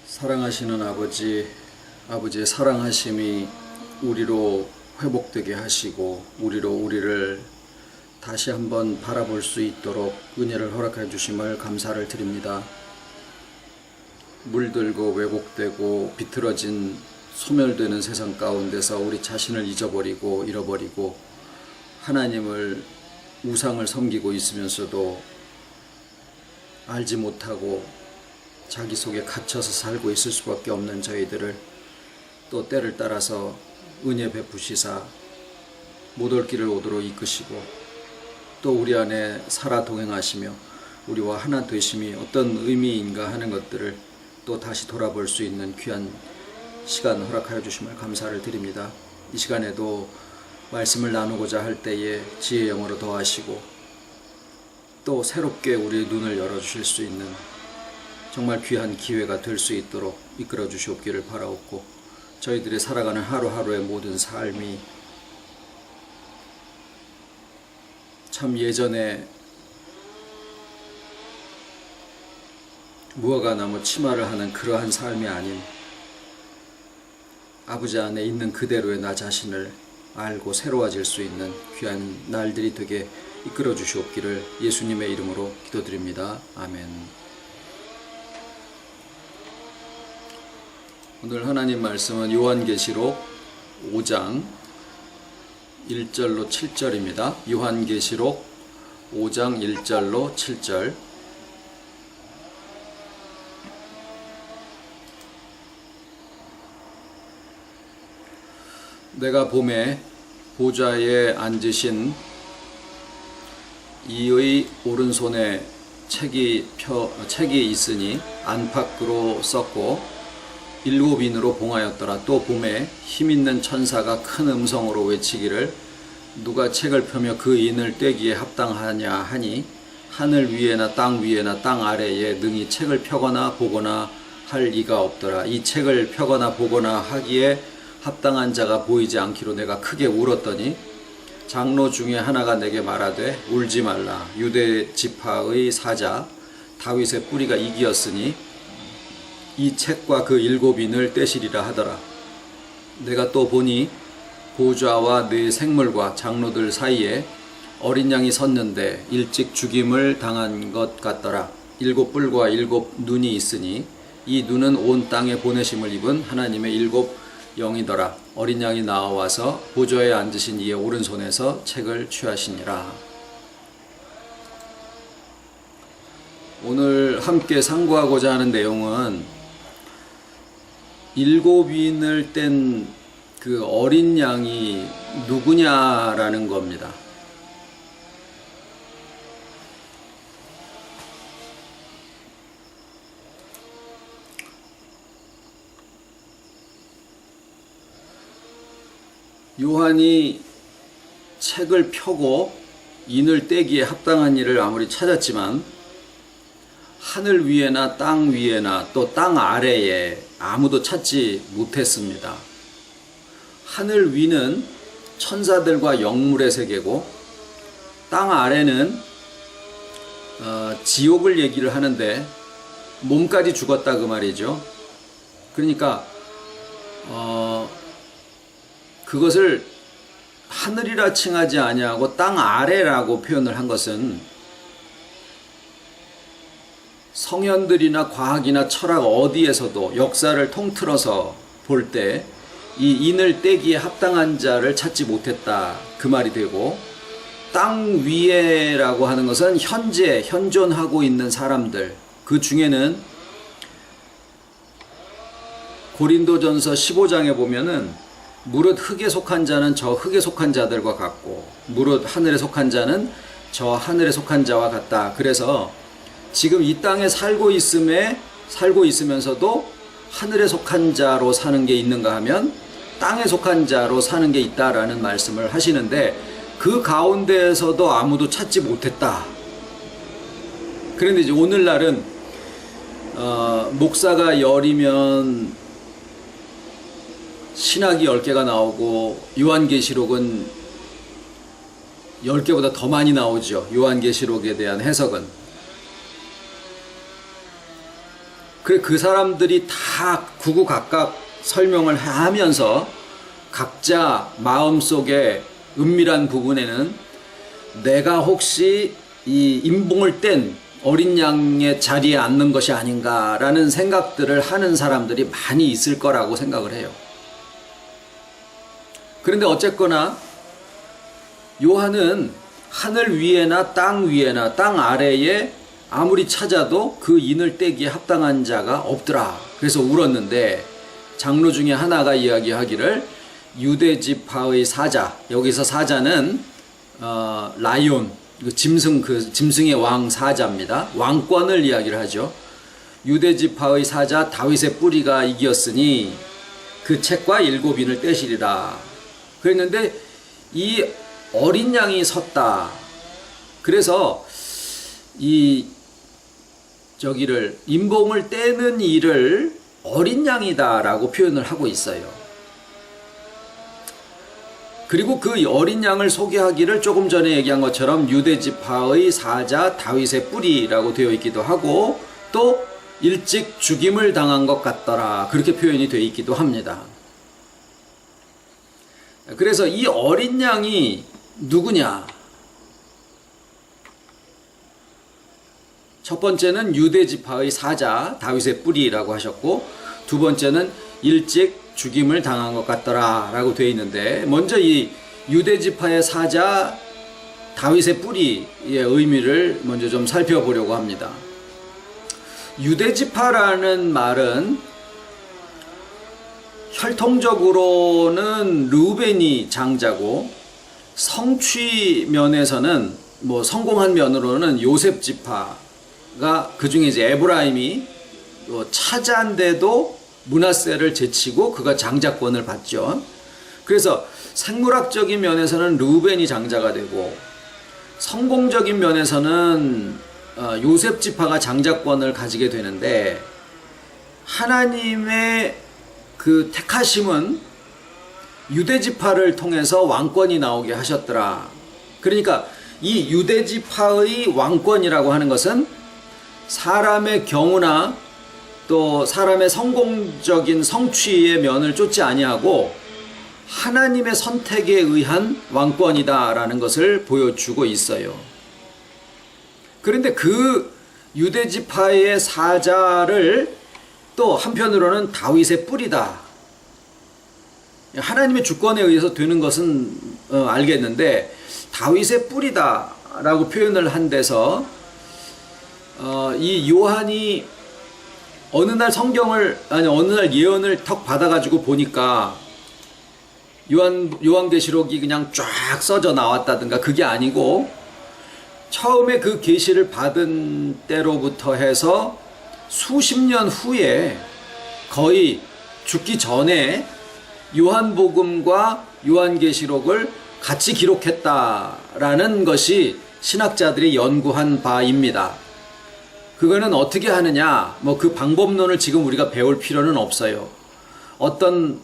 사랑하시는 아버지의 사랑하심이 우리로 회복되게 하시고 우리를 다시 한번 바라볼 수 있도록 은혜를 허락해 주심을 감사를 드립니다. 물들고 왜곡되고 비틀어진 소멸되는 세상 가운데서 우리 자신을 잃어버리고 하나님을 우상을 섬기고 있으면서도 알지 못하고 자기 속에 갇혀서 살고 있을 수밖에 없는 저희들을 또 때를 따라서 은혜 베푸시사 못 올 길을 오도록 이끄시고 또 우리 안에 살아 동행하시며 우리와 하나 되심이 어떤 의미인가 하는 것들을 또 다시 돌아볼 수 있는 귀한 시간 허락하여 주심을 감사를 드립니다. 이 시간에도 말씀을 나누고자 할 때에 지혜의 영으로 더하시고 또 새롭게 우리의 눈을 열어주실 수 있는 정말 귀한 기회가 될 수 있도록 이끌어 주시옵기를 바라옵고 저희들이 살아가는 하루하루의 모든 삶이 참 예전에 무화과 나무 치마를 하는 그러한 삶이 아닌 아버지 안에 있는 그대로의 나 자신을 알고 새로워질 수 있는 귀한 날들이 되게 이끌어 주시옵기를 예수님의 이름으로 기도드립니다. 아멘. 오늘 하나님 말씀은 요한계시록 5장 1절로 7절입니다. 요한계시록 5장 1절로 7절. 내가 봄에 보좌에 앉으신 이의 오른손에 책이 있으니 안팎으로 썼고 일곱 인으로 봉하였더라. 또 봄에 힘있는 천사가 큰 음성으로 외치기를 누가 책을 펴며 그 인을 떼기에 합당하냐 하니 하늘 위에나 땅 위에나 땅 아래에 능히 책을 펴거나 보거나 할 이가 없더라. 이 책을 펴거나 보거나 하기에 합당한 자가 보이지 않기로 내가 크게 울었더니 장로 중에 하나가 내게 말하되 울지 말라. 유대 지파의 사자 다윗의 뿌리가 이기었으니 이 책과 그 일곱 인을 떼시리라 하더라. 내가 또 보니 보좌와 네 생물과 장로들 사이에 어린 양이 섰는데 일찍 죽임을 당한 것 같더라. 일곱 뿔과 일곱 눈이 있으니 이 눈은 온 땅에 보내심을 입은 하나님의 일곱 영이더라. 어린 양이 나와서 보좌에 앉으신 이의 오른손에서 책을 취하시니라. 오늘 함께 상고하고자 하는 내용은 일곱 인을 뗀 그 어린 양이 누구냐라는 겁니다. 요한이 책을 펴고 인을 떼기에 합당한 일을 아무리 찾았지만 하늘 위에나 땅 위에나 또 땅 아래에 아무도 찾지 못했습니다. 하늘 위는 천사들과 영물의 세계고 땅 아래는 지옥을 얘기를 하는데 몸까지 죽었다 그 말이죠. 그러니까 그것을 하늘이라 칭하지 아니하고 땅 아래라고 표현을 한 것은 성현들이나 과학이나 철학 어디에서도 역사를 통틀어서 볼 때 이 인을 떼기에 합당한 자를 찾지 못했다 그 말이 되고, 땅 위에라고 하는 것은 현재 현존하고 있는 사람들, 그 중에는 고린도전서 15장에 보면은 무릇 흙에 속한 자는 저 흙에 속한 자들과 같고 무릇 하늘에 속한 자는 저 하늘에 속한 자와 같다. 그래서 지금 이 땅에 살고 있으면서도 하늘에 속한 자로 사는 게 있는가 하면 땅에 속한 자로 사는 게 있다라는 말씀을 하시는데, 그 가운데에서도 아무도 찾지 못했다. 그런데 이제 오늘날은 목사가 열이면 신학이 10개가 나오고 요한계시록은 10개보다 더 많이 나오죠. 요한계시록에 대한 해석은. 그래 그 사람들이 다 구구각각 설명을 하면서 각자 마음속에 은밀한 부분에는 내가 혹시 이 임봉을 뗀 어린 양의 자리에 앉는 것이 아닌가라는 생각들을 하는 사람들이 많이 있을 거라고 생각을 해요. 그런데 어쨌거나 요한은 하늘 위에나 땅 위에나 땅 아래에 아무리 찾아도 그 인을 떼기에 합당한 자가 없더라. 그래서 울었는데 장로 중에 하나가 이야기하기를 유대지파의 사자, 여기서 사자는 라이온, 짐승의 왕 사자입니다. 왕권을 이야기를 하죠. 유대지파의 사자 다윗의 뿌리가 이겼으니 그 책과 7인을 떼시리라. 그랬는데 이 어린 양이 섰다. 그래서 이 임봉을 떼는 일을 어린 양이다라고 표현을 하고 있어요. 그리고 그 어린 양을 소개하기를 조금 전에 얘기한 것처럼 유대지파의 사자 다윗의 뿌리라고 되어 있기도 하고 또 일찍 죽임을 당한 것 같더라. 그렇게 표현이 되어 있기도 합니다. 그래서 이 어린 양이 누구냐? 첫 번째는 유대지파의 사자 다윗의 뿌리라고 하셨고 두 번째는 일찍 죽임을 당한 것 같더라 라고 되어 있는데 먼저 이 유대지파의 사자 다윗의 뿌리의 의미를 먼저 좀 살펴보려고 합니다. 유대지파라는 말은 혈통적으로는 르우벤이 장자고 성취 면에서는 성공한 면으로는 요셉 지파가 그중에 이제 에브라임이 차자인데도 므낫세를 제치고 그가 장자권을 받죠. 그래서 생물학적인 면에서는 르우벤이 장자가 되고 성공적인 면에서는 요셉 지파가 장자권을 가지게 되는데 하나님의 그 택하심은 유대지파를 통해서 왕권이 나오게 하셨더라. 그러니까 이 유대지파의 왕권이라고 하는 것은 사람의 경우나 또 사람의 성공적인 성취의 면을 쫓지 아니하고 하나님의 선택에 의한 왕권이다라는 것을 보여주고 있어요. 그런데 그 유대지파의 사자를 또 한편으로는 다윗의 뿌리다. 하나님의 주권에 의해서 되는 것은 알겠는데 다윗의 뿌리다라고 표현을 한 데서 이 요한이 어느 날 예언을 턱 받아가지고 보니까 요한계시록이 그냥 쫙 써져 나왔다든가 그게 아니고 처음에 그 계시를 받은 때로부터 해서 수십 년 후에 거의 죽기 전에 요한복음과 요한계시록을 같이 기록했다라는 것이 신학자들이 연구한 바입니다. 그거는 어떻게 하느냐, 그 방법론을 지금 우리가 배울 필요는 없어요. 어떤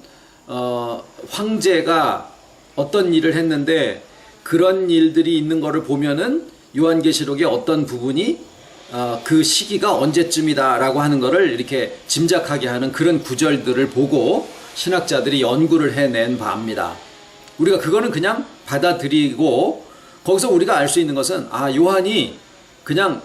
황제가 어떤 일을 했는데 그런 일들이 있는 것을 보면은 요한계시록의 어떤 부분이 그 시기가 언제쯤이다라고 하는 것을 이렇게 짐작하게 하는 그런 구절들을 보고 신학자들이 연구를 해낸 바입니다. 우리가 그거는 그냥 받아들이고 거기서 우리가 알 수 있는 것은 요한이 그냥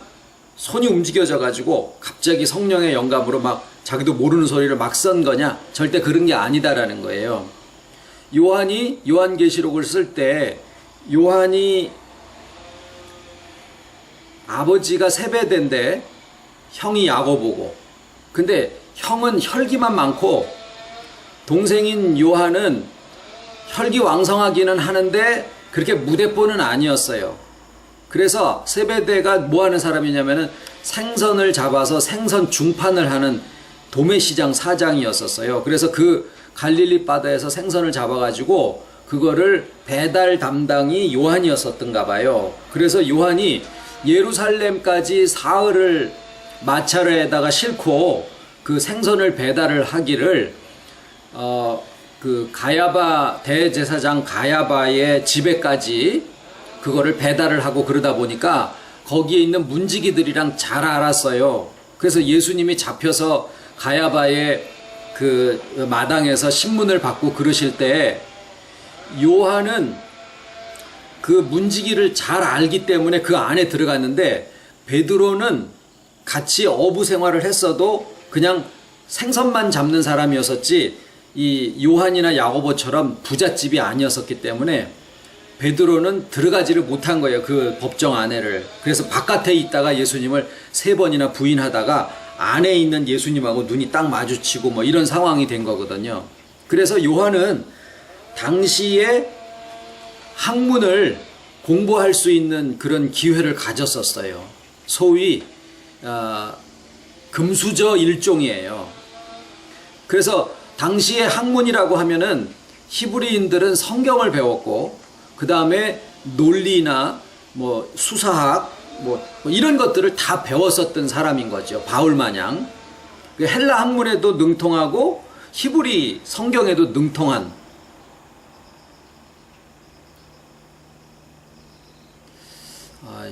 손이 움직여져 가지고 갑자기 성령의 영감으로 막 자기도 모르는 소리를 막 쓴 거냐? 절대 그런 게 아니다라는 거예요. 요한이 요한계시록을 쓸 때 요한이 아버지가 세베대인데 형이 야고보고 근데 형은 혈기만 많고 동생인 요한은 혈기 왕성하기는 하는데 그렇게 무대뽀는 아니었어요. 그래서 세베대가 뭐 하는 사람이냐면은 생선을 잡아서 생선 중판을 하는 도매시장 사장이었었어요. 그래서 그 갈릴리 바다에서 생선을 잡아가지고 그거를 배달 담당이 요한이었었던가 봐요. 그래서 요한이 예루살렘까지 사흘을 마차에다가 싣고 그 생선을 배달을 하기를 그 가야바 대제사장 가야바의 집에까지 그거를 배달을 하고 그러다 보니까 거기에 있는 문지기들이랑 잘 알았어요. 그래서 예수님이 잡혀서 가야바의 그 마당에서 신문을 받고 그러실 때 요한은 그 문지기를 잘 알기 때문에 그 안에 들어갔는데, 베드로는 같이 어부 생활을 했어도 그냥 생선만 잡는 사람이었었지 이 요한이나 야고보처럼 부잣집이 아니었었기 때문에 베드로는 들어가지를 못한 거예요, 그 법정 안에를. 그래서 바깥에 있다가 예수님을 3번이나 부인하다가 안에 있는 예수님하고 눈이 딱 마주치고 뭐 이런 상황이 된 거거든요. 그래서 요한은 당시에 학문을 공부할 수 있는 그런 기회를 가졌었어요. 소위 금수저 일종이에요. 그래서 당시의 학문이라고 하면은 히브리인들은 성경을 배웠고, 그 다음에 논리나 뭐 수사학 뭐 이런 것들을 다 배웠었던 사람인 거죠. 바울 마냥. 헬라 학문에도 능통하고 히브리 성경에도 능통한.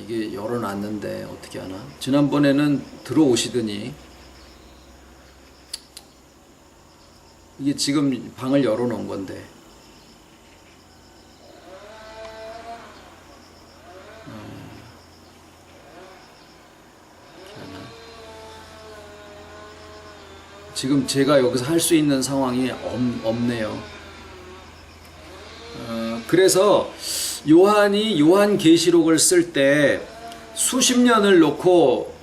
이게 열어놨는데 어떻게 하나? 지난번에는 들어오시더니, 이게 지금 방을 열어놓은 건데. 지금 제가 여기서 할 수 있는 상황이 없네요. 그래서 요한이 요한계시록을 쓸 때 수십 년을 놓고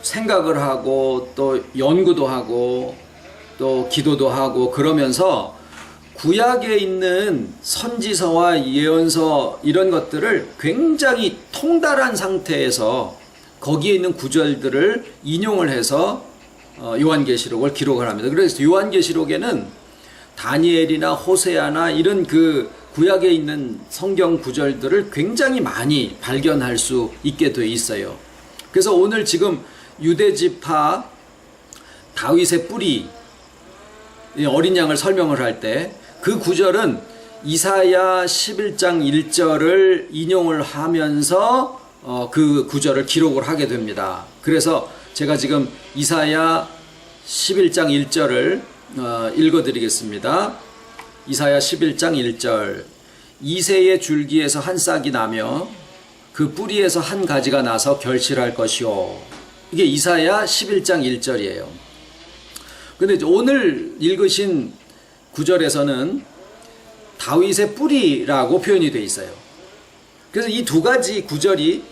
생각을 하고 또 연구도 하고 또 기도도 하고 그러면서 구약에 있는 선지서와 예언서 이런 것들을 굉장히 통달한 상태에서 거기에 있는 구절들을 인용을 해서 요한계시록을 기록을 합니다. 그래서 요한계시록에는 다니엘이나 호세아나 이런 그 구약에 있는 성경 구절들을 굉장히 많이 발견할 수 있게 돼 있어요. 그래서 오늘 지금 유대지파 다윗의 뿌리 어린 양을 설명을 할 때 그 구절은 이사야 11장 1절을 인용을 하면서 그 구절을 기록을 하게 됩니다. 그래서 제가 지금 이사야 11장 1절을 읽어드리겠습니다. 이사야 11장 1절. 이새의 줄기에서 한 싹이 나며 그 뿌리에서 한 가지가 나서 결실할 것이요. 이게 이사야 11장 1절이에요. 근데 오늘 읽으신 구절에서는 다윗의 뿌리라고 표현이 되어 있어요. 그래서 이 두 가지 구절이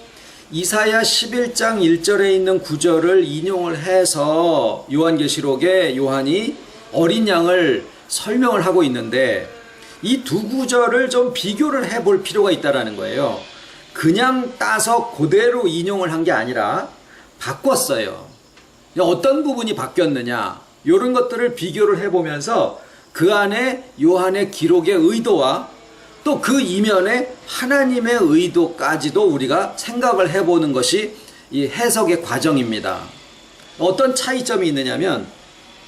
이사야 11장 1절에 있는 구절을 인용을 해서 요한계시록에 요한이 어린 양을 설명을 하고 있는데, 이 두 구절을 좀 비교를 해볼 필요가 있다는 거예요. 그냥 따서 그대로 인용을 한 게 아니라 바꿨어요. 어떤 부분이 바뀌었느냐, 이런 것들을 비교를 해보면서 그 안에 요한의 기록의 의도와 또 그 이면에 하나님의 의도까지도 우리가 생각을 해보는 것이 이 해석의 과정입니다. 어떤 차이점이 있느냐면,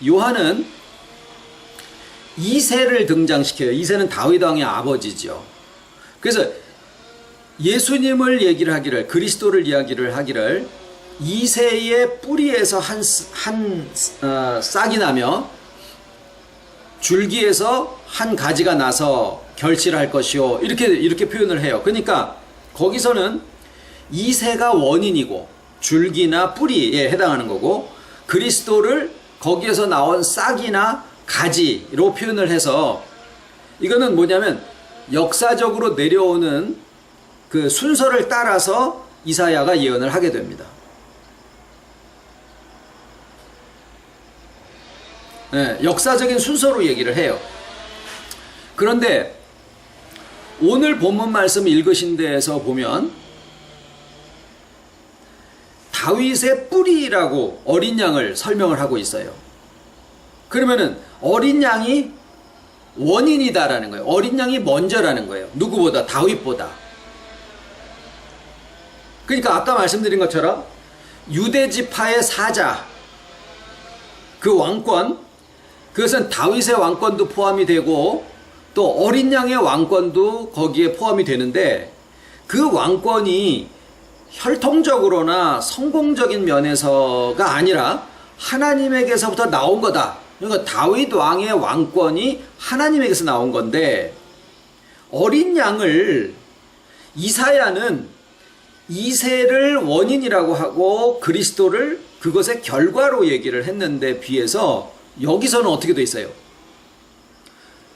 요한은 이새를 등장시켜요. 이새는 다윗 왕의 아버지죠. 그래서 예수님을 얘기를 하기를, 그리스도를 이야기를 하기를, 이새의 뿌리에서 한 싹이 나며 줄기에서 한 가지가 나서 결실할 것이요, 이렇게 표현을 해요. 그러니까 거기서는 이새가 원인이고 줄기나 뿌리에 해당하는 거고, 그리스도를 거기에서 나온 싹이나 가지로 표현을 해서, 이거는 뭐냐면 역사적으로 내려오는 그 순서를 따라서 이사야가 예언을 하게 됩니다. 네, 역사적인 순서로 얘기를 해요. 그런데 오늘 본문 말씀 읽으신 데에서 보면 다윗의 뿌리라고 어린 양을 설명을 하고 있어요. 그러면은 어린 양이 원인이다라는 거예요. 어린 양이 먼저라는 거예요. 누구보다, 다윗보다. 그러니까 아까 말씀드린 것처럼 유대지파의 사자, 그 왕권, 그것은 다윗의 왕권도 포함이 되고 또 어린 양의 왕권도 거기에 포함이 되는데, 그 왕권이 혈통적으로나 성공적인 면에서가 아니라 하나님에게서부터 나온 거다. 그러니까 다윗 왕의 왕권이 하나님에게서 나온 건데, 어린 양을 이사야는 이세를 원인이라고 하고 그리스도를 그것의 결과로 얘기를 했는데 비해서 여기서는 어떻게 돼 있어요?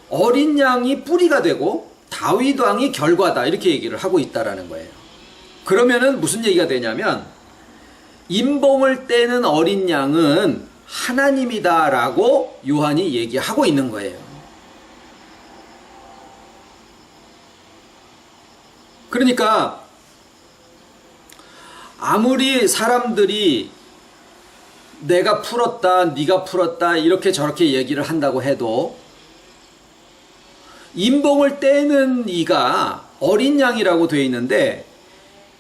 어린 양이 뿌리가 되고 다윗 왕이 결과다, 이렇게 얘기를 하고 있다라는 거예요. 그러면은 무슨 얘기가 되냐면, 임봉을 떼는 어린 양은 하나님이다라고 요한이 얘기하고 있는 거예요. 그러니까 아무리 사람들이 내가 풀었다, 네가 풀었다 이렇게 저렇게 얘기를 한다고 해도 임봉을 떼는 이가 어린 양이라고 되어 있는데,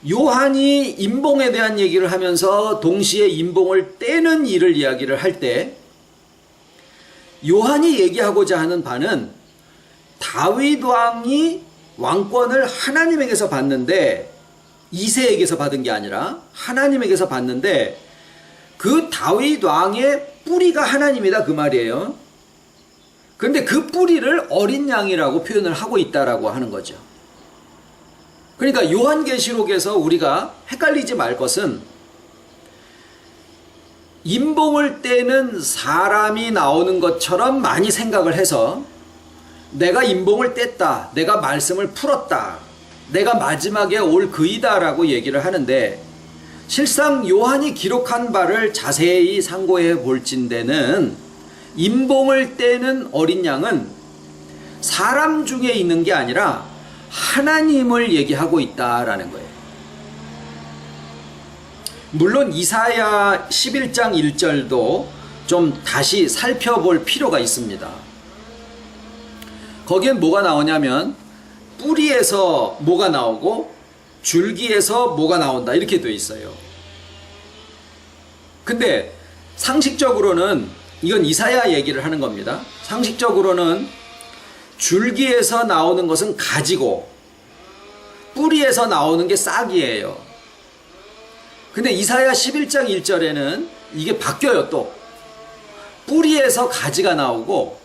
요한이 임봉에 대한 얘기를 하면서 동시에 임봉을 떼는 일을 이야기를 할 때 요한이 얘기하고자 하는 바는 다윗 왕이 왕권을 하나님에게서 받는데, 이새에게서 받은 게 아니라 하나님에게서 받는데, 그 다윗 왕의 뿌리가 하나님이다, 그 말이에요. 그런데 그 뿌리를 어린 양이라고 표현을 하고 있다라고 하는 거죠. 그러니까 요한계시록에서 우리가 헷갈리지 말 것은, 임봉을 떼는 사람이 나오는 것처럼 많이 생각을 해서 내가 임봉을 뗐다, 내가 말씀을 풀었다, 내가 마지막에 올 그이다라고 얘기를 하는데, 실상 요한이 기록한 바를 자세히 상고해 볼진대는 임봉을 떼는 어린 양은 사람 중에 있는 게 아니라 하나님을 얘기하고 있다라는 거예요. 물론 이사야 11장 1절도 좀 다시 살펴볼 필요가 있습니다. 거기엔 뭐가 나오냐면, 뿌리에서 뭐가 나오고 줄기에서 뭐가 나온다, 이렇게 되어 있어요. 근데 상식적으로는, 이건 이사야 얘기를 하는 겁니다. 상식적으로는 줄기에서 나오는 것은 가지고 뿌리에서 나오는 게 싹이에요. 근데 이사야 11장 1절에는 이게 바뀌어요. 또 뿌리에서 가지가 나오고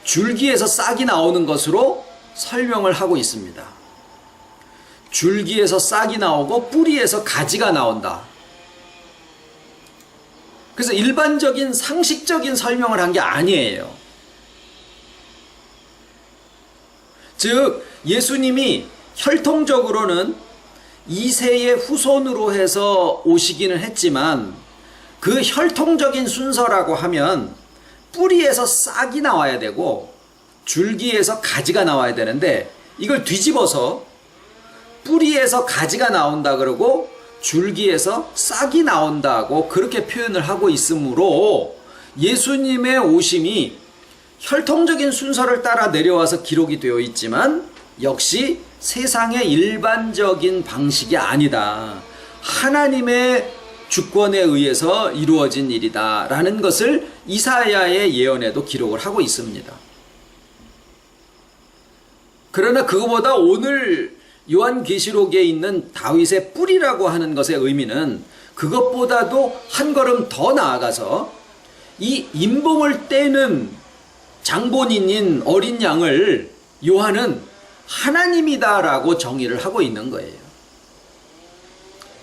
줄기에서 싹이 나오는 것으로 설명을 하고 있습니다. 줄기에서 싹이 나오고 뿌리에서 가지가 나온다. 그래서 일반적인 상식적인 설명을 한 게 아니에요. 즉 예수님이 혈통적으로는 이새의 후손으로 해서 오시기는 했지만, 그 혈통적인 순서라고 하면 뿌리에서 싹이 나와야 되고 줄기에서 가지가 나와야 되는데, 이걸 뒤집어서 뿌리에서 가지가 나온다 그러고 줄기에서 싹이 나온다고 그렇게 표현을 하고 있으므로, 예수님의 오심이 혈통적인 순서를 따라 내려와서 기록이 되어 있지만 역시 세상의 일반적인 방식이 아니다, 하나님의 주권에 의해서 이루어진 일이다 라는 것을 이사야의 예언에도 기록을 하고 있습니다. 그러나 그거보다 오늘 요한계시록에 있는 다윗의 뿌리라고 하는 것의 의미는 그것보다도 한 걸음 더 나아가서, 이 임봉을 떼는 장본인인 어린 양을 요한은 하나님이다라고 정의를 하고 있는 거예요.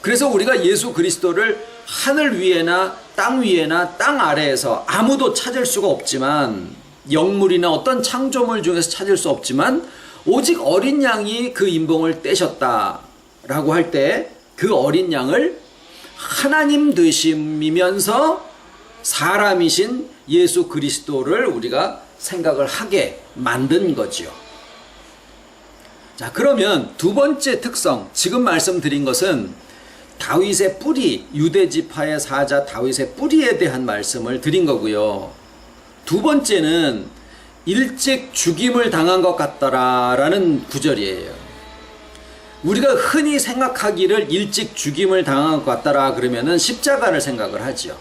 그래서 우리가 예수 그리스도를 하늘 위에나 땅 위에나 땅 아래에서 아무도 찾을 수가 없지만, 영물이나 어떤 창조물 중에서 찾을 수 없지만, 오직 어린 양이 그 임봉을 떼셨다라고 할 때 그 어린 양을 하나님 되심이면서 사람이신 예수 그리스도를 우리가 생각을 하게 만든 거죠. 자, 그러면 두 번째 특성, 지금 말씀드린 것은 다윗의 뿌리, 유대지파의 사자 다윗의 뿌리에 대한 말씀을 드린 거고요. 두 번째는 일찍 죽임을 당한 것 같더라라는 구절이에요. 우리가 흔히 생각하기를 일찍 죽임을 당한 것 같더라 그러면은 십자가를 생각을 하죠.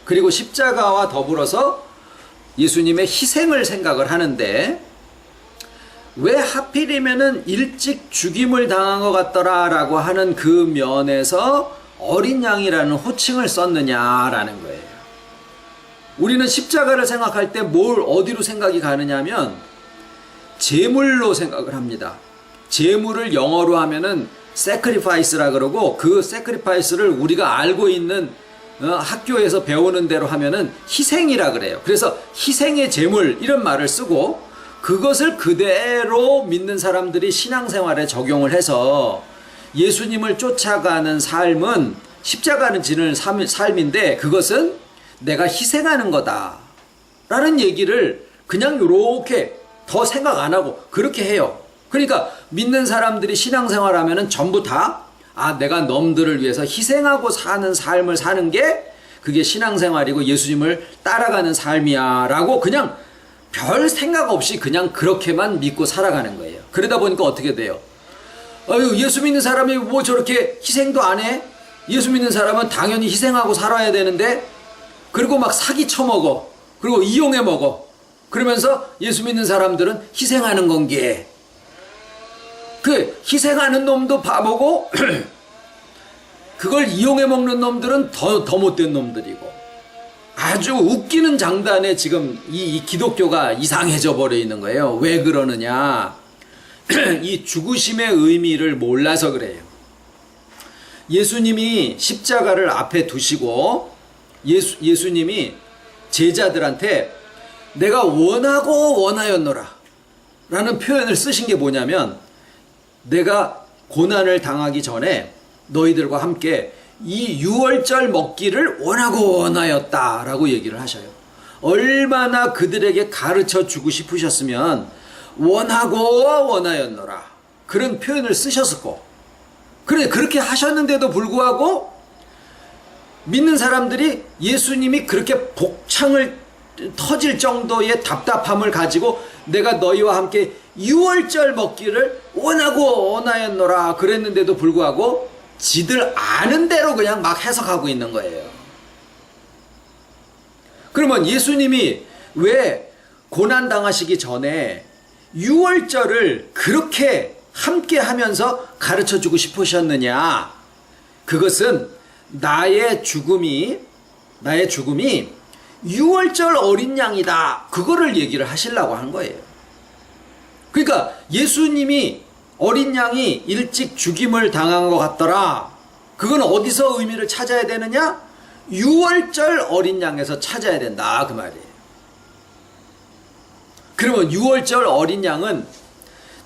그리고 십자가와 더불어서 예수님의 희생을 생각을 하는데, 왜 하필이면은 일찍 죽임을 당한 것 같더라라고 하는 그 면에서 어린 양이라는 호칭을 썼느냐라는 거예요. 우리는 십자가를 생각할 때 뭘 어디로 생각이 가느냐면 제물로 생각을 합니다. 제물을 영어로 하면은 sacrifice라 그러고, 그 sacrifice를 우리가 알고 있는 학교에서 배우는 대로 하면은 희생이라 그래요. 그래서 희생의 제물 이런 말을 쓰고, 그것을 그대로 믿는 사람들이 신앙생활에 적용을 해서 예수님을 쫓아가는 삶은 십자가는 지는 삶인데, 그것은 내가 희생하는 거다 라는 얘기를 그냥 이렇게 더 생각 안 하고 그렇게 해요. 그러니까 믿는 사람들이 신앙생활 하면은 전부 다 내가 넘들을 위해서 희생하고 사는 삶을 사는 게 그게 신앙생활이고 예수님을 따라가는 삶이야 라고 그냥 별 생각 없이 그냥 그렇게만 믿고 살아가는 거예요. 그러다 보니까 어떻게 돼요? 예수 믿는 사람이 뭐 저렇게 희생도 안 해? 예수 믿는 사람은 당연히 희생하고 살아야 되는데, 그리고 막 사기 쳐먹어, 그리고 이용해 먹어. 그러면서 예수 믿는 사람들은 희생하는 건게, 그 희생하는 놈도 바보고 그걸 이용해 먹는 놈들은 더 못된 놈들이고, 아주 웃기는 장단에 지금 이 기독교가 이상해져 버려 있는 거예요. 왜 그러느냐? 이 죽으심의 의미를 몰라서 그래요. 예수님이 십자가를 앞에 두시고 예수님이 제자들한테 내가 원하고 원하였노라 라는 표현을 쓰신 게 뭐냐면, 내가 고난을 당하기 전에 너희들과 함께 이 유월절 먹기를 원하고 원하였다 라고 얘기를 하셔요. 얼마나 그들에게 가르쳐 주고 싶으셨으면 원하고 원하였노라 그런 표현을 쓰셨었고, 그래 그렇게 하셨는데도 불구하고 믿는 사람들이 예수님이 그렇게 복창을 터질 정도의 답답함을 가지고 내가 너희와 함께 유월절 먹기를 원하고 원하였노라 그랬는데도 불구하고 지들 아는 대로 그냥 막 해석하고 있는 거예요. 그러면 예수님이 왜 고난 당하시기 전에 유월절을 그렇게 함께 하면서 가르쳐 주고 싶으셨느냐? 그것은 나의 죽음이 유월절 어린 양이다, 그거를 얘기를 하시려고 한 거예요. 그러니까 예수님이 어린 양이 일찍 죽임을 당한 것 같더라, 그건 어디서 의미를 찾아야 되느냐? 유월절 어린 양에서 찾아야 된다 그 말이에요. 그러면 유월절 어린 양은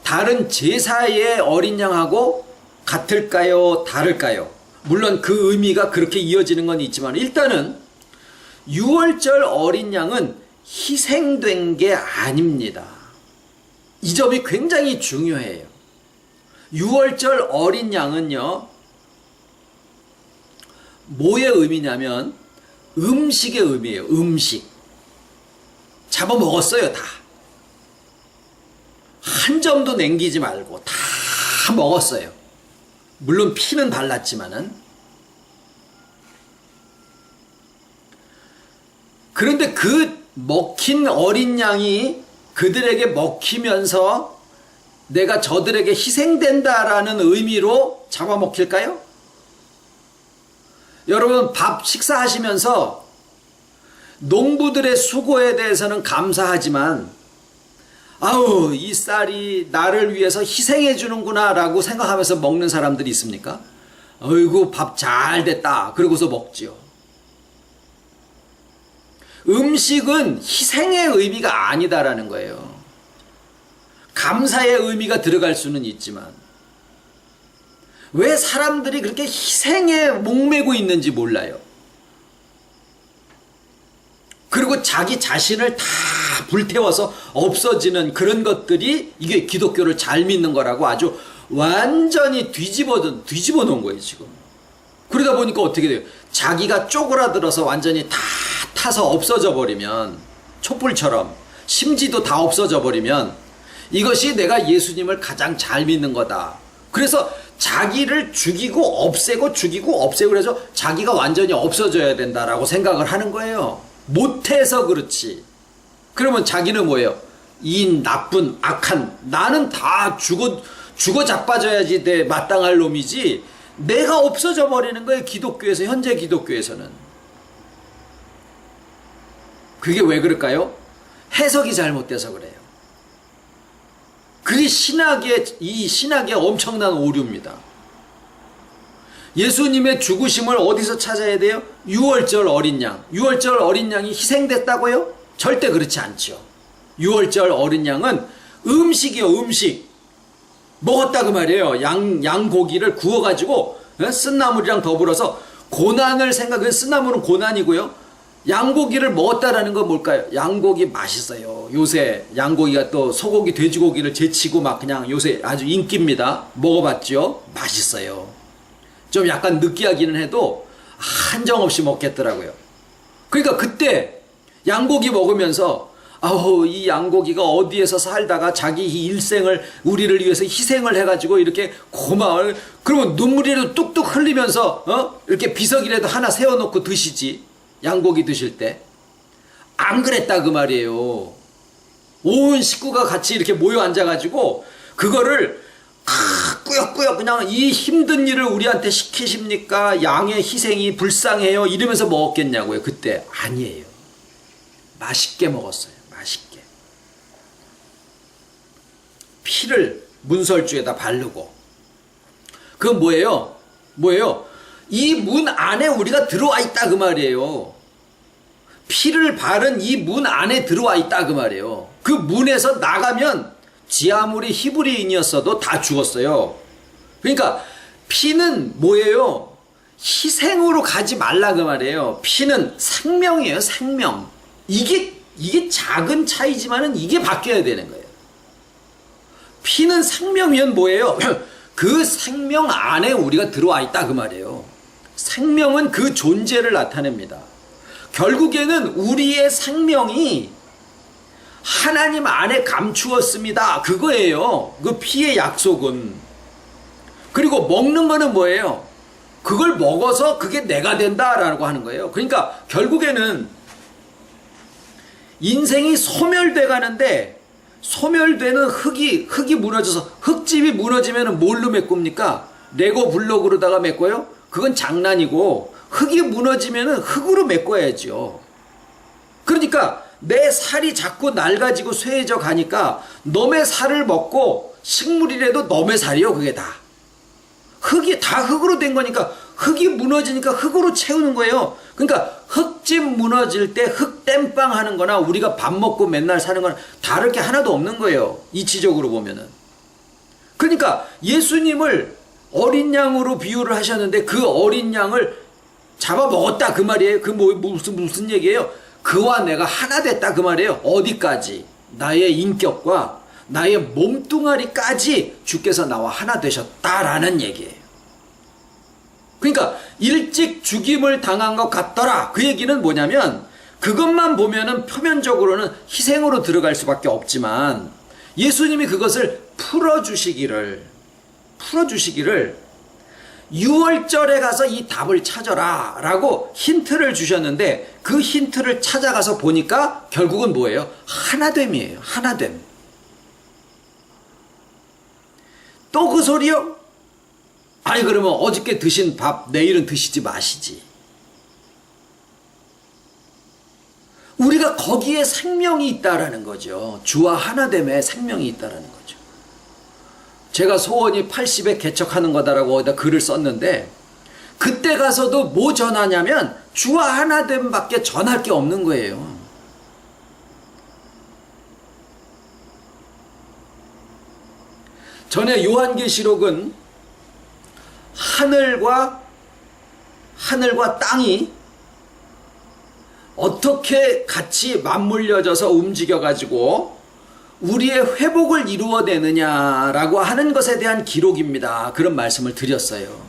다른 제사의 어린 양하고 같을까요? 다를까요? 물론 그 의미가 그렇게 이어지는 건 있지만, 일단은 유월절 어린 양은 희생된 게 아닙니다. 이 점이 굉장히 중요해요. 유월절 어린 양은요, 뭐의 의미냐면 음식의 의미예요. 음식. 잡아 먹었어요, 다. 한 점도 남기지 말고 다 먹었어요. 물론 피는 발랐지만은. 그런데 그 먹힌 어린 양이 그들에게 먹히면서 내가 저들에게 희생된다라는 의미로 잡아먹힐까요? 여러분, 밥 식사하시면서 농부들의 수고에 대해서는 감사하지만, 아우, 이 쌀이 나를 위해서 희생해 주는구나 라고 생각하면서 먹는 사람들이 있습니까? 어이구, 밥 잘 됐다 그러고서 먹지요. 음식은 희생의 의미가 아니다라는 거예요. 감사의 의미가 들어갈 수는 있지만, 왜 사람들이 그렇게 희생에 목매고 있는지 몰라요. 그리고 자기 자신을 다 불태워서 없어지는 그런 것들이 이게 기독교를 잘 믿는 거라고 아주 완전히 뒤집어 놓은 거예요 지금. 그러다 보니까 어떻게 돼요? 자기가 쪼그라들어서 완전히 다 타서 없어져 버리면, 촛불처럼 심지도 다 없어져 버리면 이것이 내가 예수님을 가장 잘 믿는 거다. 그래서 자기를 죽이고 없애고 그래서 자기가 완전히 없어져야 된다라고 생각을 하는 거예요. 못해서 그렇지. 그러면 자기는 뭐예요? 이 나쁜 악한 나는 다 죽어 자빠져야지 내 마땅할 놈이지 내가 없어져 버리는 거예요. 기독교에서 현재 기독교에서는. 그게 왜 그럴까요? 해석이 잘못돼서 그래요. 그게 이 신학의 엄청난 오류입니다. 예수님의 죽으심을 어디서 찾아야 돼요? 유월절 어린 양. 유월절 어린 양이 희생됐다고요? 절대 그렇지 않죠. 유월절 어린 양은 음식이요, 음식. 먹었다 그 말이에요. 양고기를 구워가지고 쓴나물이랑 더불어서 고난을 쓴나물은 고난이고요. 양고기를 먹었다라는 건 뭘까요? 양고기 맛있어요. 요새 양고기가 또 소고기, 돼지고기를 제치고 막 그냥 요새 아주 인기입니다. 먹어봤죠? 맛있어요. 좀 약간 느끼하기는 해도 한정없이 먹겠더라고요. 그러니까 그때 양고기 먹으면서 아우 이 양고기가 어디에서 살다가 자기 일생을 우리를 위해서 희생을 해가지고 이렇게 고마워요. 그러면 눈물이라도 뚝뚝 흘리면서 이렇게 비석이라도 하나 세워놓고 드시지. 양고기 드실 때. 안 그랬다 그 말이에요. 온 식구가 같이 이렇게 모여 앉아가지고 그거를 꾸역꾸역 그냥 이 힘든 일을 우리한테 시키십니까? 양의 희생이 불쌍해요. 이러면서 먹었겠냐고요. 그때 아니에요. 맛있게 먹었어요. 맛있게. 피를 문설주에다 바르고. 그건 뭐예요? 이 문 안에 우리가 들어와 있다 그 말이에요. 피를 바른 이 문 안에 들어와 있다 그 말이에요. 그 문에서 나가면 지 아무리 히브리인이었어도 다 죽었어요. 그러니까 피는 뭐예요? 희생으로 가지 말라 그 말이에요. 피는 생명이에요. 생명. 이게 작은 차이지만은 이게 바뀌어야 되는 거예요. 피는 생명이면 뭐예요? 그 생명 안에 우리가 들어와 있다 그 말이에요. 생명은 그 존재를 나타냅니다. 결국에는 우리의 생명이 하나님 안에 감추었습니다. 그거예요. 그 피의 약속은. 그리고 먹는 거는 뭐예요? 그걸 먹어서 그게 내가 된다라고 하는 거예요. 그러니까 결국에는 인생이 소멸돼 가는데 소멸되는 흙이 무너져서 흙집이 무너지면 뭘로 메꿉니까? 레고 블록으로다가 메꿔요? 그건 장난이고 흙이 무너지면 흙으로 메꿔야죠. 그러니까 내 살이 자꾸 낡아지고 쇠해져 가니까 놈의 살을 먹고 식물이라도 놈의 살이요. 그게 다. 흙이 다 흙으로 된 거니까 흙이 무너지니까 흙으로 채우는 거예요. 그러니까 흙집 무너질 때 흙땜빵 하는 거나 우리가 밥 먹고 맨날 사는 거나 다를 게 하나도 없는 거예요. 이치적으로 보면은. 그러니까 예수님을 어린 양으로 비유를 하셨는데 그 어린 양을 잡아먹었다 그 말이에요. 그 무슨 얘기예요? 그와 내가 하나 됐다 그 말이에요. 어디까지? 나의 인격과 나의 몸뚱아리까지 주께서 나와 하나 되셨다라는 얘기예요. 그러니까 일찍 죽임을 당한 것 같더라. 그 얘기는 뭐냐면 그것만 보면은 표면적으로는 희생으로 들어갈 수밖에 없지만 예수님이 그것을 풀어주시기를 6월절에 가서 이 답을 찾아라 라고 힌트를 주셨는데 그 힌트를 찾아가서 보니까 결국은 뭐예요? 하나됨이에요. 하나됨. 또 그 소리요? 아니 그러면 어저께 드신 밥 내일은 드시지 마시지. 우리가 거기에 생명이 있다라는 거죠. 주와 하나됨에 생명이 있다라는 거죠. 제가 소원이 80에 개척하는 거다라고 어디다 글을 썼는데 그때 가서도 뭐 전하냐면 주와 하나됨밖에 전할 게 없는 거예요. 전에 요한계시록은 하늘과 땅이 어떻게 같이 맞물려져서 움직여가지고 우리의 회복을 이루어내느냐라고 하는 것에 대한 기록입니다. 그런 말씀을 드렸어요.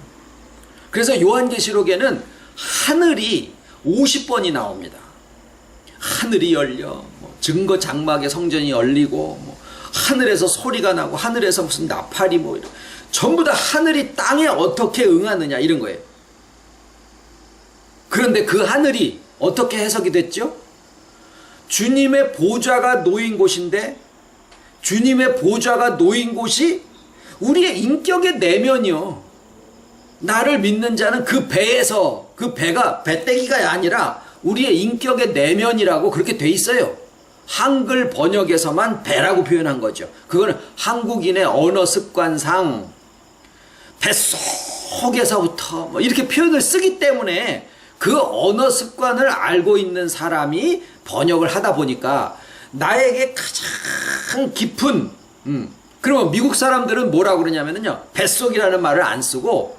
그래서 요한계시록에는 하늘이 50번이 나옵니다. 하늘이 열려, 증거 장막의 성전이 열리고, 하늘에서 소리가 나고, 하늘에서 무슨 나팔이 이런. 전부 다 하늘이 땅에 어떻게 응하느냐 이런 거예요. 그런데 그 하늘이 어떻게 해석이 됐죠? 주님의 보좌가 놓인 곳인데 주님의 보좌가 놓인 곳이 우리의 인격의 내면이요. 나를 믿는 자는 그 배에서, 그 배가 배때기가 아니라 우리의 인격의 내면이라고 그렇게 돼 있어요. 한글 번역에서만 배라고 표현한 거죠. 그거는 한국인의 언어 습관상 뱃속에서부터 뭐 이렇게 표현을 쓰기 때문에 그 언어 습관을 알고 있는 사람이 번역을 하다 보니까 나에게 가장 깊은 그러면 미국 사람들은 뭐라고 그러냐면요, 뱃속이라는 말을 안 쓰고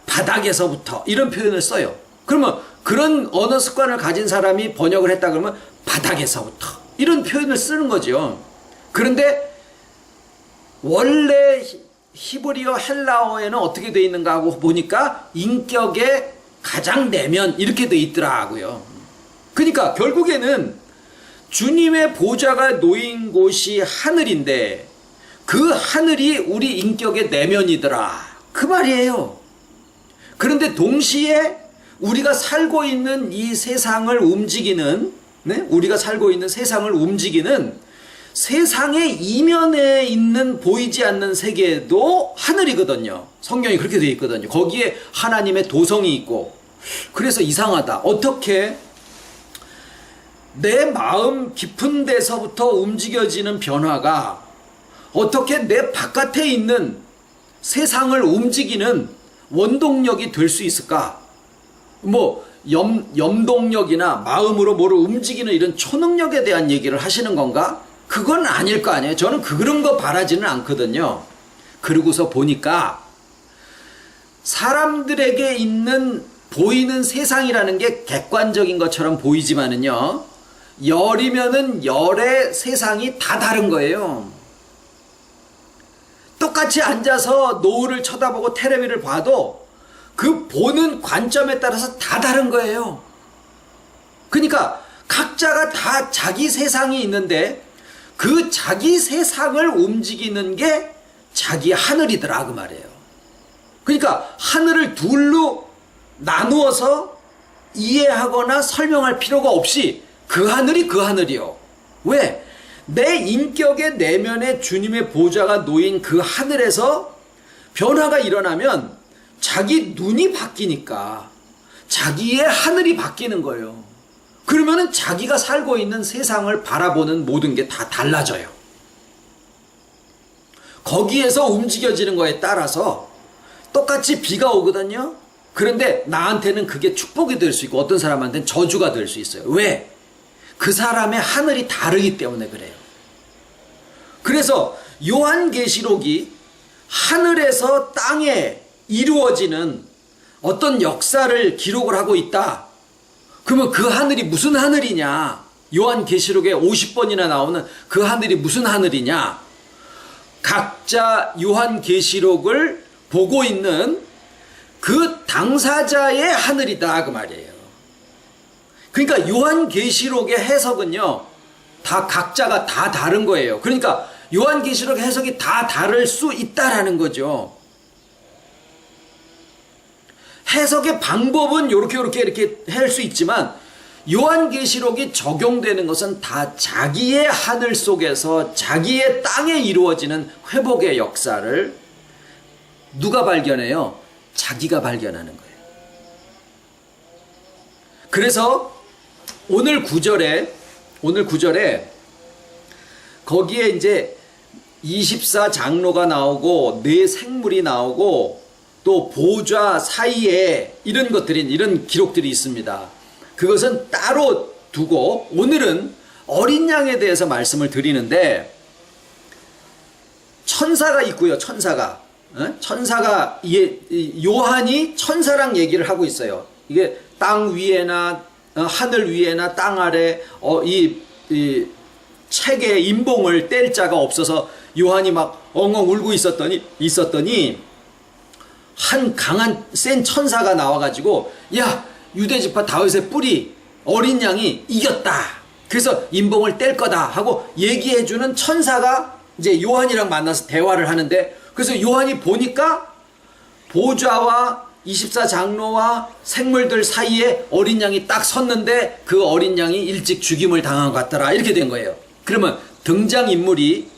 바닥에서부터 이런 표현을 써요. 그러면 그런 언어 습관을 가진 사람이 번역을 했다 그러면 바닥에서부터 이런 표현을 쓰는 거죠. 그런데 원래 히브리어 헬라어에는 어떻게 돼 있는가 하고 보니까 인격의 가장 내면 이렇게 돼 있더라고요. 그러니까 결국에는 주님의 보좌가 놓인 곳이 하늘인데 그 하늘이 우리 인격의 내면이더라, 그 말이에요. 그런데 동시에 우리가 살고 있는 이 세상을 움직이는, 우리가 살고 있는 세상을 움직이는 세상의 이면에 있는 보이지 않는 세계도 하늘이거든요. 성경이 그렇게 되어 있거든요. 거기에 하나님의 도성이 있고. 그래서 이상하다. 어떻게 내 마음 깊은 데서부터 움직여지는 변화가 어떻게 내 바깥에 있는 세상을 움직이는 원동력이 될 수 있을까? 뭐 염동력이나 마음으로 뭐를 움직이는 이런 초능력에 대한 얘기를 하시는 건가? 그건 아닐 거 아니에요. 저는 그런 거 바라지는 않거든요. 그러고서 보니까 사람들에게 있는 보이는 세상이라는 게 객관적인 것처럼 보이지만은요, 열이면은 열의 세상이 다 다른 거예요. 똑같이 앉아서 노을을 쳐다보고 텔레비를 봐도 그 보는 관점에 따라서 다 다른 거예요. 그러니까 각자가 다 자기 세상이 있는데 그 자기 세상을 움직이는 게 자기 하늘이더라, 그 말이에요. 그러니까 하늘을 둘로 나누어서 이해하거나 설명할 필요가 없이 그 하늘이 그 하늘이요. 왜? 내 인격의 내면에 주님의 보좌가 놓인 그 하늘에서 변화가 일어나면 자기 눈이 바뀌니까 자기의 하늘이 바뀌는 거예요. 그러면은 자기가 살고 있는 세상을 바라보는 모든 게 다 달라져요. 거기에서 움직여지는 거에 따라서 똑같이 비가 오거든요. 그런데 나한테는 그게 축복이 될 수 있고 어떤 사람한테는 저주가 될 수 있어요. 왜? 그 사람의 하늘이 다르기 때문에 그래요. 그래서 요한계시록이 하늘에서 땅에 이루어지는 어떤 역사를 기록을 하고 있다. 그러면 그 하늘이 무슨 하늘이냐? 요한계시록에 50번이나 나오는 그 하늘이 무슨 하늘이냐? 각자 요한계시록을 보고 있는 그 당사자의 하늘이다, 그 말이에요. 그러니까 요한계시록의 해석은요, 다 각자가 다 다른 거예요. 그러니까 요한계시록 해석이 다 다를 수 있다라는 거죠. 해석의 방법은 이렇게 할 수 있지만 요한계시록이 적용되는 것은 다 자기의 하늘 속에서 자기의 땅에 이루어지는 회복의 역사를 누가 발견해요? 자기가 발견하는 거예요. 그래서 오늘 구절에 거기에 이제 24장로가 나오고 네 생물이 나오고 또 보좌 사이에 이런 기록들이 있습니다. 그것은 따로 두고 오늘은 어린 양에 대해서 말씀을 드리는데, 천사가 있고요. 천사가 요한이 천사랑 얘기를 하고 있어요. 이게 땅 위에나 하늘 위에나 땅 아래 이 책에 인봉을 뗄 자가 없어서 요한이 막 엉엉 울고 있었더니 한 강한 센 천사가 나와가지고, 야, 유대지파 다윗의 뿌리 어린 양이 이겼다. 그래서 인봉을 뗄 거다 하고 얘기해주는 천사가 이제 요한이랑 만나서 대화를 하는데, 그래서 요한이 보니까 보좌와 24장로와 생물들 사이에 어린 양이 딱 섰는데 그 어린 양이 일찍 죽임을 당한 것 같더라, 이렇게 된 거예요. 그러면 등장인물이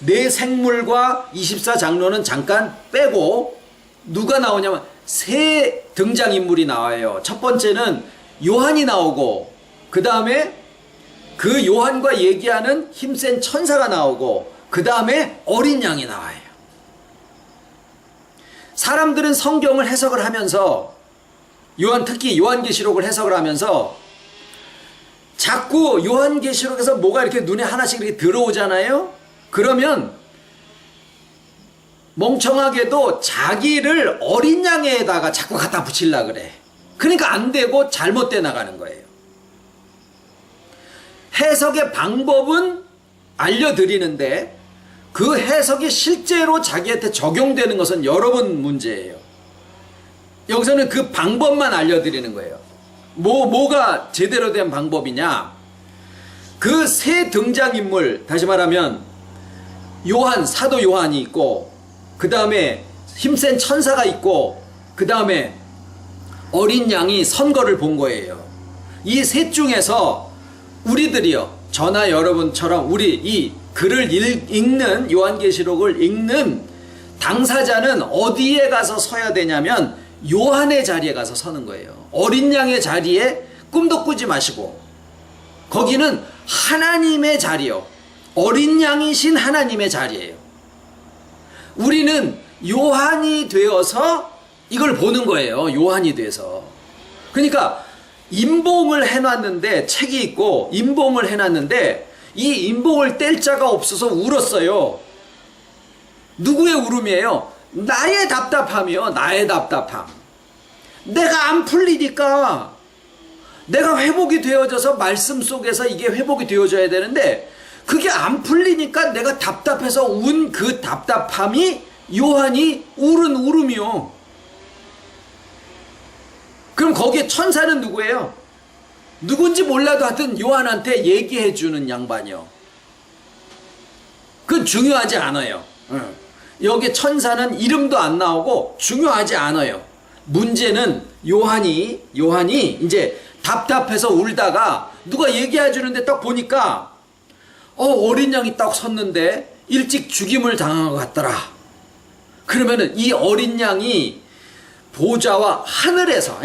네 생물과 24장로는 잠깐 빼고 누가 나오냐면 세 등장인물이 나와요. 첫 번째는 요한이 나오고, 그 다음에 그 요한과 얘기하는 힘센 천사가 나오고, 그 다음에 어린 양이 나와요. 사람들은 성경을 해석을 하면서, 특히 요한계시록을 해석을 하면서 자꾸 요한계시록에서 뭐가 이렇게 눈에 하나씩 이렇게 들어오잖아요. 그러면 멍청하게도 자기를 어린 양에다가 자꾸 갖다 붙이려고 그래. 그러니까 안 되고 잘못돼 나가는 거예요. 해석의 방법은 알려드리는데 그 해석이 실제로 자기한테 적용되는 것은 여러분 문제예요. 여기서는 그 방법만 알려드리는 거예요. 뭐가 제대로 된 방법이냐? 그 세 등장인물, 다시 말하면 사도 요한이 있고, 그 다음에 힘센 천사가 있고, 그 다음에 어린 양이 선거를 본 거예요. 이 셋 중에서 우리들이요, 저나 여러분처럼 우리 이 글을 읽는, 요한계시록을 읽는 당사자는 어디에 가서 서야 되냐면 요한의 자리에 가서 서는 거예요. 어린 양의 자리에 꿈도 꾸지 마시고, 거기는 하나님의 자리요, 어린 양이신 하나님의 자리예요. 우리는 요한이 되어서 이걸 보는 거예요. 요한이 돼서. 그러니까 임봉을 해놨는데, 책이 있고 임봉을 해놨는데 이 임봉을 뗄 자가 없어서 울었어요. 누구의 울음이에요? 나의 답답함이요. 나의 답답함. 내가 안 풀리니까, 내가 회복이 되어져서 말씀 속에서 이게 회복이 되어져야 되는데 그게 안 풀리니까 내가 답답해서 운 그 답답함이 요한이 울은 울음이요. 그럼 거기에 천사는 누구예요? 누군지 몰라도 하여튼 요한한테 얘기해 주는 양반이요. 그건 중요하지 않아요. 여기 천사는 이름도 안 나오고 중요하지 않아요. 문제는 요한이 이제 답답해서 울다가 누가 얘기해 주는데 딱 보니까 어린 양이 딱 섰는데 일찍 죽임을 당한 것 같더라. 그러면은 이 어린 양이 보좌와 하늘에서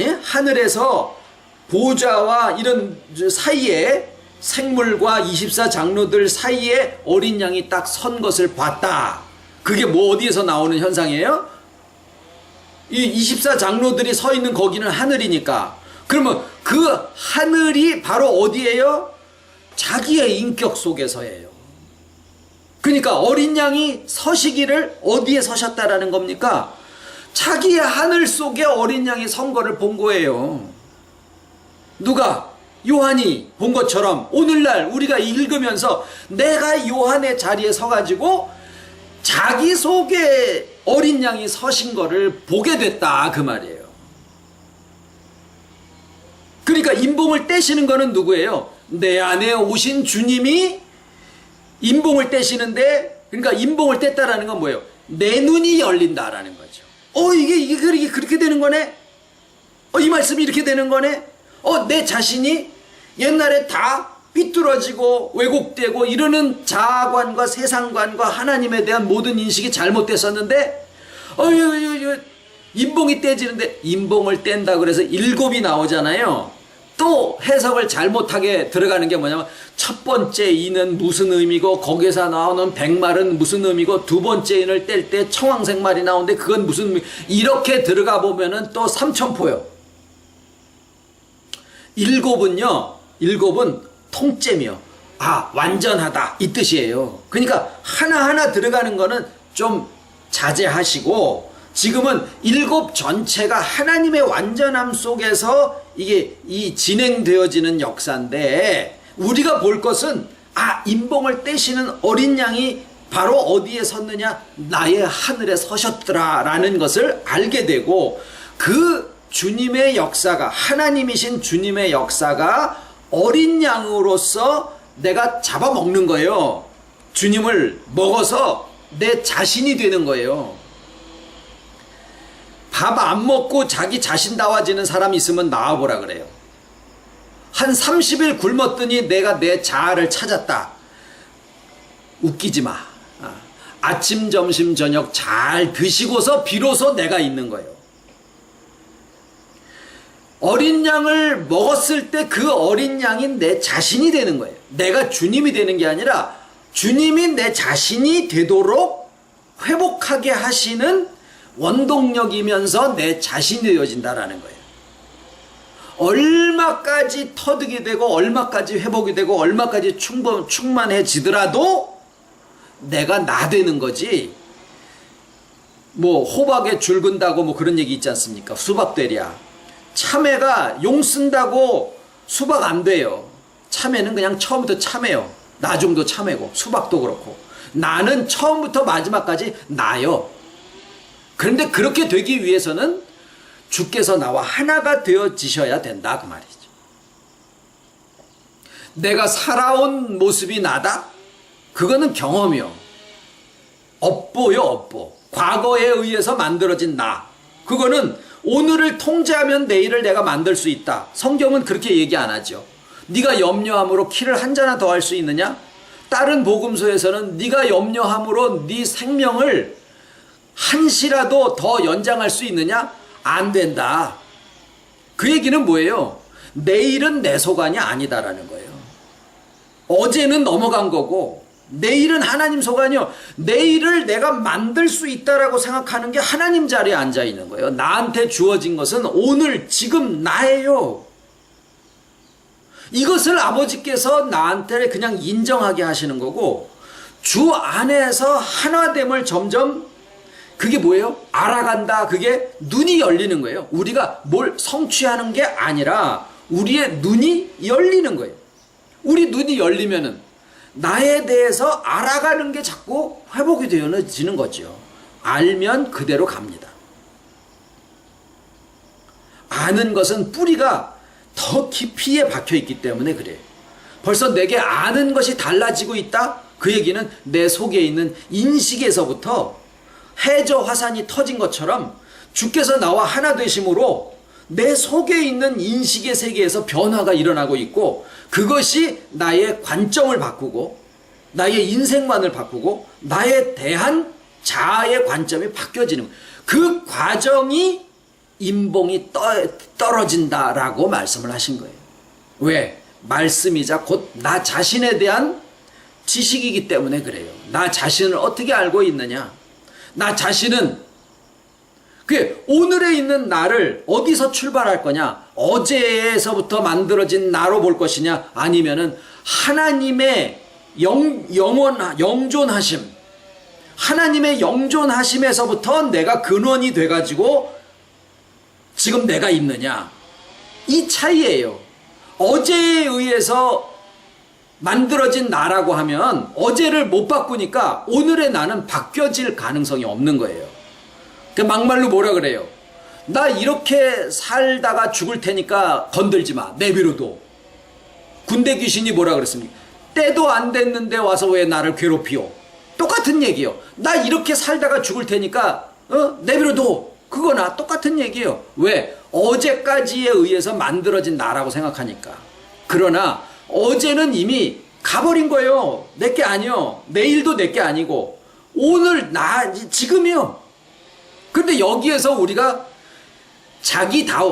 보좌와 이런 사이에 생물과 24장로들 사이에 어린 양이 딱 선 것을 봤다. 그게 뭐 어디에서 나오는 현상이에요? 이 24장로들이 서 있는 거기는 하늘이니까. 그러면 그 하늘이 바로 어디예요? 자기의 인격 속에서예요. 그러니까 어린 양이 서시기를 어디에 서셨다라는 겁니까? 자기의 하늘 속에 어린 양이 선 거를 본 거예요. 누가? 요한이 본 것처럼 오늘날 우리가 읽으면서 내가 요한의 자리에 서가지고 자기 속에 어린 양이 서신 거를 보게 됐다, 그 말이에요. 그러니까 임봉을 떼시는 거는 누구예요? 내 안에 오신 주님이 임봉을 떼시는데, 그러니까 임봉을 뗐다라는 건 뭐예요? 내 눈이 열린다라는 거죠. 이게 그렇게 되는 거네? 이 말씀이 이렇게 되는 거네? 내 자신이 옛날에 다 삐뚤어지고 왜곡되고 이러는 자아관과 세상관과 하나님에 대한 모든 인식이 잘못됐었는데, 임봉이 떼지는데, 임봉을 뗀다 그래서 7이 나오잖아요. 또 해석을 잘못하게 들어가는 게 뭐냐면, 첫 번째 이는 무슨 의미고, 거기서 나오는 백말은 무슨 의미고, 두 번째 인을 뗄 때 청황색 말이 나오는데 그건 무슨 의미, 이렇게 들어가 보면은 또 삼천포요. 7은 통째며 완전하다 이 뜻이에요. 그러니까 하나하나 들어가는 거는 좀 자제하시고, 지금은 7 전체가 하나님의 완전함 속에서 이게 진행되어지는 역사인데, 우리가 볼 것은 임봉을 떼시는 어린 양이 바로 어디에 섰느냐? 나의 하늘에 서셨더라 라는 것을 알게 되고, 그 주님의 역사가, 하나님이신 주님의 역사가 어린 양으로서 내가 잡아먹는 거예요. 주님을 먹어서 내 자신이 되는 거예요. 밥 안 먹고 자기 자신다워지는 사람이 있으면 나와보라 그래요. 한 30일 굶었더니 내가 내 자아를 찾았다. 웃기지 마. 아침, 점심, 저녁 잘 드시고서 비로소 내가 있는 거예요. 어린 양을 먹었을 때 그 어린 양인 내 자신이 되는 거예요. 내가 주님이 되는 게 아니라 주님이 내 자신이 되도록 회복하게 하시는 원동력이면서 내 자신이 되어진다라는 거예요. 얼마까지 터득이 되고 얼마까지 회복이 되고 얼마까지 충만해지더라도 내가 나 되는 거지. 뭐 호박에 줄 근다고 뭐 그런 얘기 있지 않습니까? 수박 되랴. 참외가 용 쓴다고 수박 안 돼요. 참외는 그냥 처음부터 참외요. 나중도 참외고 수박도 그렇고 나는 처음부터 마지막까지 나요. 그런데 그렇게 되기 위해서는 주께서 나와 하나가 되어지셔야 된다 그 말이죠. 내가 살아온 모습이 나다? 그거는 경험이요. 업보요, 업보. 과거에 의해서 만들어진 나. 그거는 오늘을 통제하면 내일을 내가 만들 수 있다. 성경은 그렇게 얘기 안 하죠. 네가 염려함으로 키를 한 자나 더 할 수 있느냐? 다른 복음서에서는 네가 염려함으로 네 생명을 한시라도 더 연장할 수 있느냐? 안 된다. 그 얘기는 뭐예요? 내일은 내 소관이 아니다라는 거예요. 어제는 넘어간 거고 내일은 하나님 소관이요. 내일을 내가 만들 수 있다라고 생각하는 게 하나님 자리에 앉아 있는 거예요. 나한테 주어진 것은 오늘 지금 나예요. 이것을 아버지께서 나한테 그냥 인정하게 하시는 거고 주 안에서 하나됨을 점점 그게 뭐예요? 알아간다. 그게 눈이 열리는 거예요. 우리가 뭘 성취하는 게 아니라 우리의 눈이 열리는 거예요. 우리 눈이 열리면은 나에 대해서 알아가는 게 자꾸 회복이 되어지는 거죠. 알면 그대로 갑니다. 아는 것은 뿌리가 더 깊이에 박혀 있기 때문에 그래요. 벌써 내게 아는 것이 달라지고 있다? 그 얘기는 내 속에 있는 인식에서부터 해저 화산이 터진 것처럼 주께서 나와 하나 되심으로 내 속에 있는 인식의 세계에서 변화가 일어나고 있고 그것이 나의 관점을 바꾸고 나의 인생관을 바꾸고 나에 대한 자아의 관점이 바뀌어지는 거예요. 그 과정이 인봉이 떨어진다라고 말씀을 하신 거예요. 왜? 말씀이자 곧 나 자신에 대한 지식이기 때문에 그래요. 나 자신을 어떻게 알고 있느냐? 나 자신은 그 오늘에 있는 나를 어디서 출발할 거냐? 어제에서부터 만들어진 나로 볼 것이냐? 아니면은 하나님의 영존하심, 하나님의 영존하심에서부터 내가 근원이 돼가지고 지금 내가 있느냐? 이 차이예요. 어제에 의해서 만들어진 나라고 하면 어제를 못 바꾸니까 오늘의 나는 바뀌어질 가능성이 없는 거예요. 그 막말로 뭐라 그래요? 나 이렇게 살다가 죽을 테니까 건들지 마. 내비로도. 군대 귀신이 뭐라 그랬습니까? 때도 안 됐는데 와서 왜 나를 괴롭히오? 똑같은 얘기요. 나 이렇게 살다가 죽을 테니까 내비로도. 그거나 똑같은 얘기예요. 왜? 어제까지에 의해서 만들어진 나라고 생각하니까. 그러나 어제는 이미 가버린 거예요. 내게 아니요. 내일도 내게 아니고 오늘 지금이요. 근데 여기에서 우리가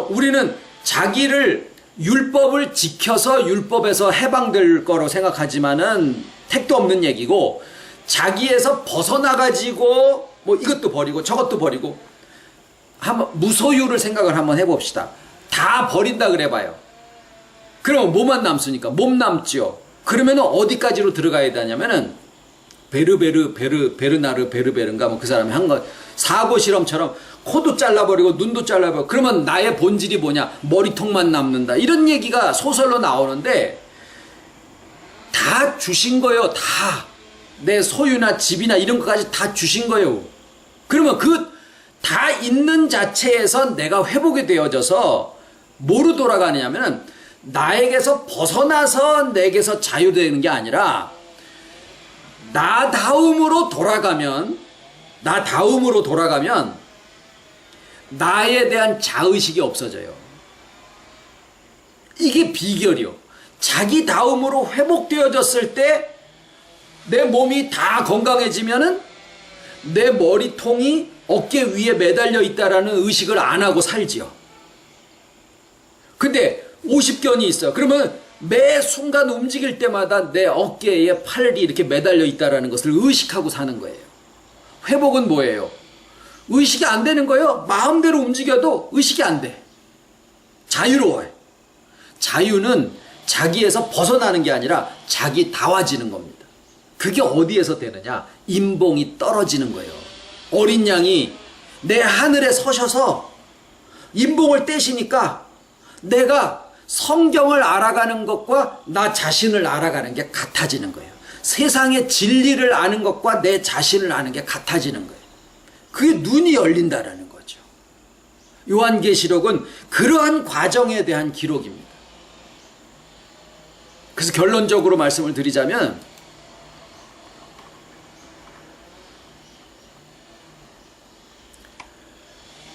우리는 자기를 율법을 지켜서 율법에서 해방될 거로 생각하지만은 택도 없는 얘기고 자기에서 벗어나가지고 뭐 이것도 버리고 저것도 버리고 한번 무소유를 생각을 한번 해봅시다. 다 버린다 그래봐요. 그럼 뭐만 남습니까? 몸 남지요. 그러면은 어디까지로 들어가야 되냐면은 베르나르인가 뭐 그 사람이 한 거 사고 실험처럼 코도 잘라버리고 눈도 잘라버리고 그러면 나의 본질이 뭐냐? 머리통만 남는다. 이런 얘기가 소설로 나오는데 다 주신 거예요. 다. 내 소유나 집이나 이런 것까지 다 주신 거예요. 그러면 그 다 있는 자체에서 내가 회복이 되어져서 뭐로 돌아가느냐면은 나에게서 벗어나서 내게서 자유되는 게 아니라 나다움으로 돌아가면 나에 대한 자의식이 없어져요. 이게 비결이요. 자기 다움으로 회복되어졌을 때 내 몸이 다 건강해지면은 내 머리통이 어깨 위에 매달려 있다라는 의식을 안 하고 살지요. 근데 50견이 있어요. 그러면 매 순간 움직일 때마다 내 어깨에 팔이 이렇게 매달려 있다라는 것을 의식하고 사는 거예요. 회복은 뭐예요? 의식이 안 되는 거예요. 마음대로 움직여도 의식이 안 돼. 자유로워요. 자유는 자기에서 벗어나는 게 아니라 자기다워지는 겁니다. 그게 어디에서 되느냐? 인봉이 떨어지는 거예요. 어린 양이 내 하늘에 서셔서 인봉을 떼시니까 내가 성경을 알아가는 것과 나 자신을 알아가는 게 같아지는 거예요. 세상의 진리를 아는 것과 내 자신을 아는 게 같아지는 거예요. 그게 눈이 열린다라는 거죠. 요한계시록은 그러한 과정에 대한 기록입니다. 그래서 결론적으로 말씀을 드리자면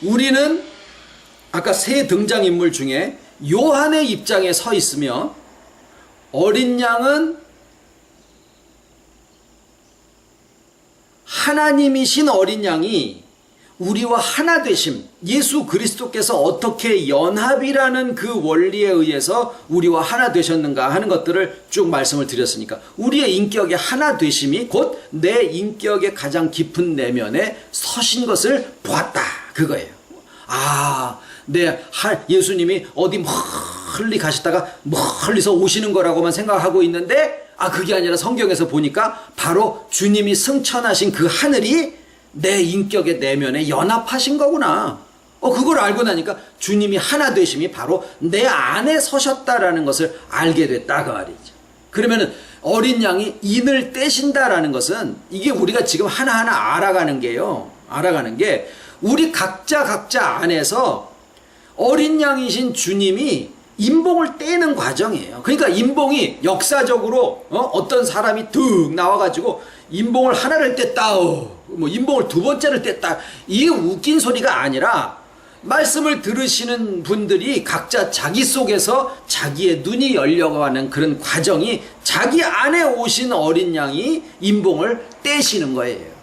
우리는 아까 세 등장인물 중에 요한의 입장에 서 있으며 어린 양은 하나님이신 어린 양이 우리와 하나 되심, 예수 그리스도께서 어떻게 연합이라는 그 원리에 의해서 우리와 하나 되셨는가 하는 것들을 쭉 말씀을 드렸으니까 우리의 인격의 하나 되심이 곧 내 인격의 가장 깊은 내면에 서신 것을 보았다 그거예요. 예수님이 어디 멀리 가셨다가 멀리서 오시는 거라고만 생각하고 있는데 그게 아니라 성경에서 보니까 바로 주님이 승천하신 그 하늘이 내 인격의 내면에 연합하신 거구나. 그걸 알고 나니까 주님이 하나 되심이 바로 내 안에 서셨다라는 것을 알게 됐다 그 말이죠. 그러면은 어린 양이 인을 떼신다라는 것은 이게 우리가 지금 하나하나 알아가는 게요. 알아가는 게 우리 각자 안에서 어린 양이신 주님이 인봉을 떼는 과정이에요. 그러니까 인봉이 역사적으로 어떤 사람이 득 나와가지고 인봉을 하나를 뗐다, 인봉을 두 번째를 뗐다, 이게 웃긴 소리가 아니라 말씀을 들으시는 분들이 각자 자기 속에서 자기의 눈이 열려가는 그런 과정이 자기 안에 오신 어린 양이 인봉을 떼시는 거예요.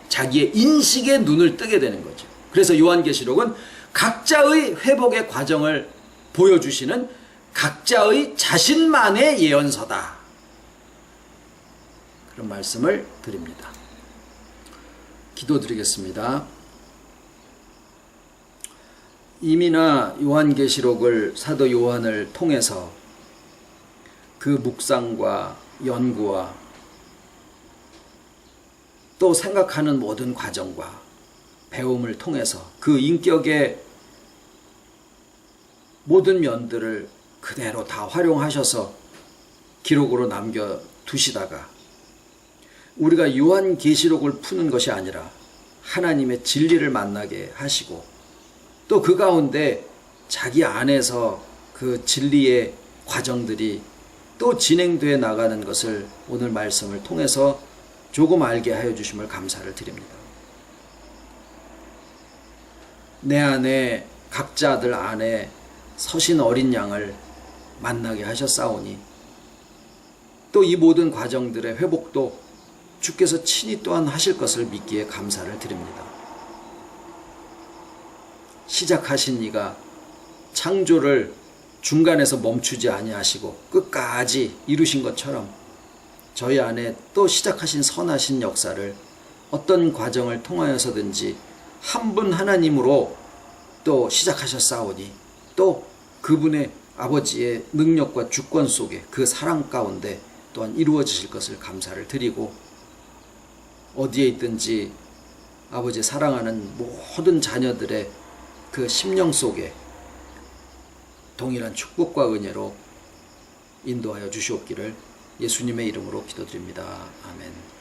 자기의 인식의 눈을 뜨게 되는 거죠. 그래서 요한계시록은 각자의 회복의 과정을 보여주시는 각자의 자신만의 예언서다. 그런 말씀을 드립니다. 기도드리겠습니다. 이미나 요한계시록을 사도 요한을 통해서 그 묵상과 연구와 또 생각하는 모든 과정과 배움을 통해서 그 인격의 모든 면들을 그대로 다 활용하셔서 기록으로 남겨두시다가 우리가 요한계시록을 푸는 것이 아니라 하나님의 진리를 만나게 하시고 또 그 가운데 자기 안에서 그 진리의 과정들이 또 진행되어 나가는 것을 오늘 말씀을 통해서 조금 알게 하여 주심을 감사를 드립니다. 내 안에 각자들 안에 서신 어린 양을 만나게 하셨사오니 또 이 모든 과정들의 회복도 주께서 친히 또한 하실 것을 믿기에 감사를 드립니다. 시작하신 이가 창조를 중간에서 멈추지 아니하시고 끝까지 이루신 것처럼 저희 안에 또 시작하신 선하신 역사를 어떤 과정을 통하여서든지 한 분 하나님으로 또 시작하셨사오니 또 그분의 아버지의 능력과 주권 속에 그 사랑 가운데 또한 이루어지실 것을 감사를 드리고 어디에 있든지 아버지 사랑하는 모든 자녀들의 그 심령 속에 동일한 축복과 은혜로 인도하여 주시옵기를 예수님의 이름으로 기도드립니다. 아멘.